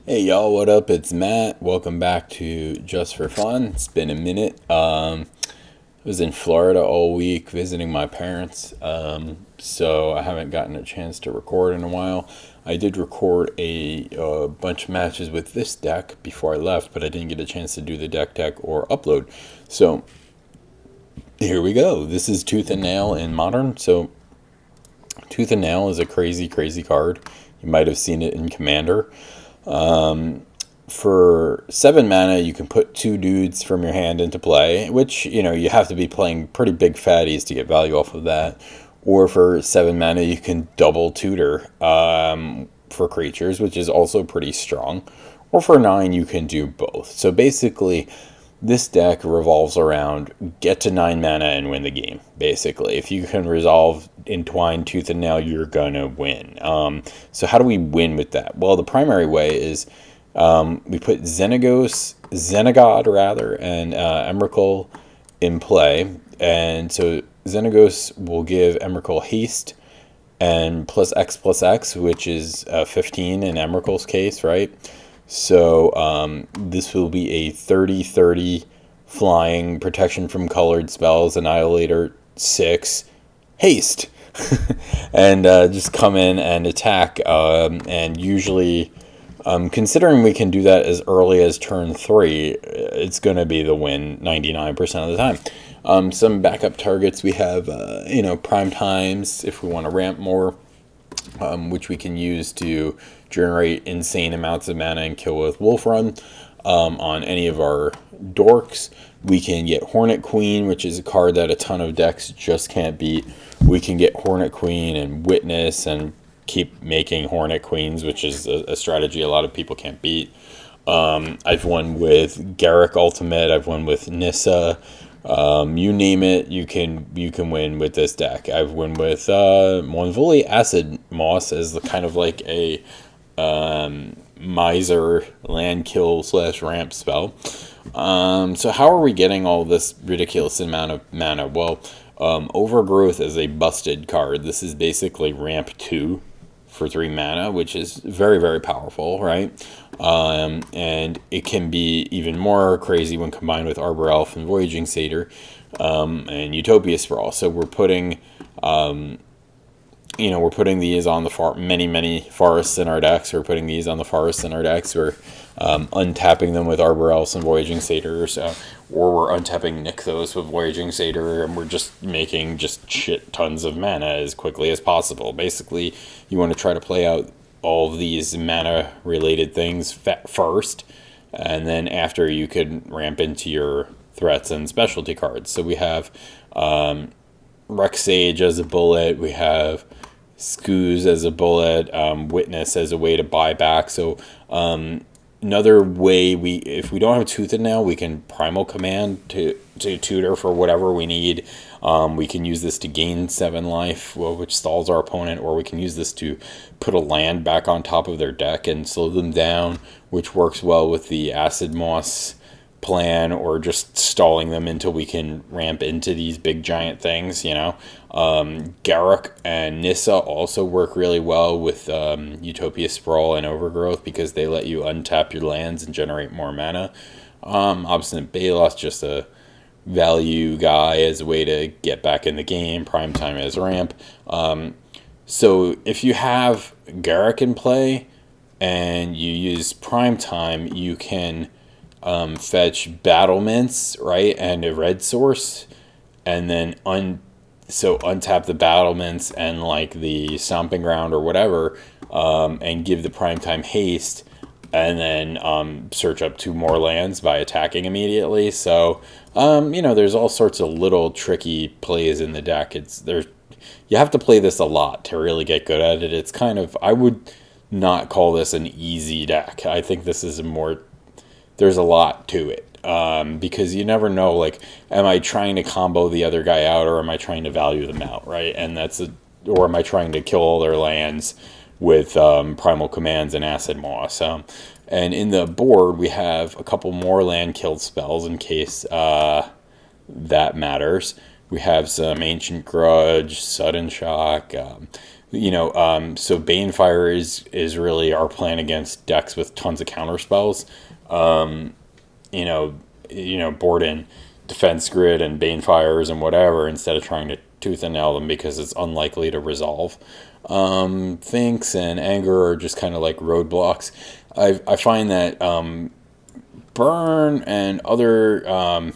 Hey y'all, what up? It's Matt. Welcome back to Just for Fun. It's been a minute. I was in Florida all week visiting my parents, so I haven't gotten a chance to record in a while. I did record a bunch of matches with this deck before I left, but I didn't get a chance to do the deck or upload. So here we go. This is Tooth and Nail in Modern. So Tooth and Nail is a crazy, crazy card. You might have seen it in Commander. For 7 mana, you can put 2 dudes from your hand into play, which, you have to be playing pretty big fatties to get value off of that. Or for 7 mana, you can double tutor for creatures, which is also pretty strong. Or for 9, you can do both. So basically, this deck revolves around get to 9 mana and win the game, basically. If you can resolve Entwine, Tooth and Nail, you're going to win. So how do we win with that? Well, the primary way is we put Xenagod, and Emrakul in play. And so Xenagos will give Emrakul haste and +X+X, which is 15 in Emrakul's case, right? So this will be a 30/30 flying protection from colored spells, Annihilator 6, haste. And just come in and attack. And usually, considering we can do that as early as turn 3, it's going to be the win 99% of the time. Some backup targets we have, prime times if we want to ramp more, which we can use to generate insane amounts of mana and kill with Wolf Run. On any of our dorks, we can get Hornet Queen, which is a card that a ton of decks just can't beat. We can get Hornet Queen and Witness and keep making Hornet Queens, which is a strategy a lot of people can't beat. I've won with Garruk Ultimate. I've won with Nissa. You name it, you can win with this deck. I've won with Monvoli Acid Moss as the kind of like a miser land kill / ramp spell. So how are we getting all this ridiculous amount of mana? Well, Overgrowth is a busted card. This is basically ramp 2 for 3 mana, which is very, very powerful, right? And it can be even more crazy when combined with Arbor Elf and Voyaging Satyr and Utopia Sprawl. So we're putting we're putting these on the many forests in our decks. We're putting these on the forests in our decks. We're untapping them with Arbor Elves and Voyaging Satyrs, or we're untapping Nykthos with Voyaging Satyr, and we're just making just shit tons of mana as quickly as possible. Basically, you want to try to play out all of these mana related things first, and then after you could ramp into your threats and specialty cards. So we have Rex Sage as a bullet. We have Scooz as a bullet, Witness as a way to buy back. So another way, if we don't have Tooth and Nail, we can Primal Command to tutor for whatever we need. We can use this to gain 7 life, which stalls our opponent, or we can use this to put a land back on top of their deck and slow them down, which works well with the Acid Moss plan, or just stalling them until we can ramp into these big giant things. Garruk and Nissa also work really well with Utopia Sprawl and Overgrowth, because they let you untap your lands and generate more mana. Obstinate Balos, just a value guy as a way to get back in the game. Primetime as ramp. So if you have Garruk in play and you use Primetime, you can fetch Battlements, right, and a red source, and then untap the Battlements and like the Stomping Ground or whatever, and give the Primetime haste, and then search up 2 more lands by attacking immediately. So there's all sorts of little tricky plays in the deck. You have to play this a lot to really get good at it. It's kind of, I would not call this an easy deck. I think this is there's a lot to it, because you never know, like, am I trying to combo the other guy out, or am I trying to value them out, right? And or am I trying to kill all their lands with Primal Commands and Acid Moss? And in the board, we have a couple more land killed spells in case that matters. We have some Ancient Grudge, Sudden Shock, So Banefire is really our plan against decks with tons of counter spells. You know, board in defense grid and Banefires and whatever instead of trying to tooth and nail them because it's unlikely to resolve. Thinks and anger are just kind of like roadblocks. I find that burn and other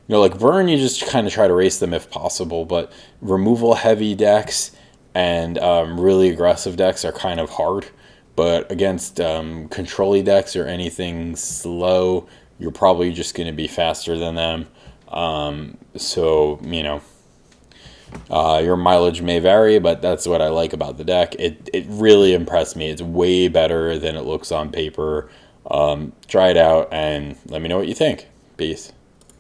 like burn, you just kind of try to race them if possible, but removal heavy decks and really aggressive decks are kind of hard. But against control decks or anything slow, you're probably just going to be faster than them. So, your mileage may vary, but that's what I like about the deck. It really impressed me. It's way better than it looks on paper. Try it out and let me know what you think. Peace.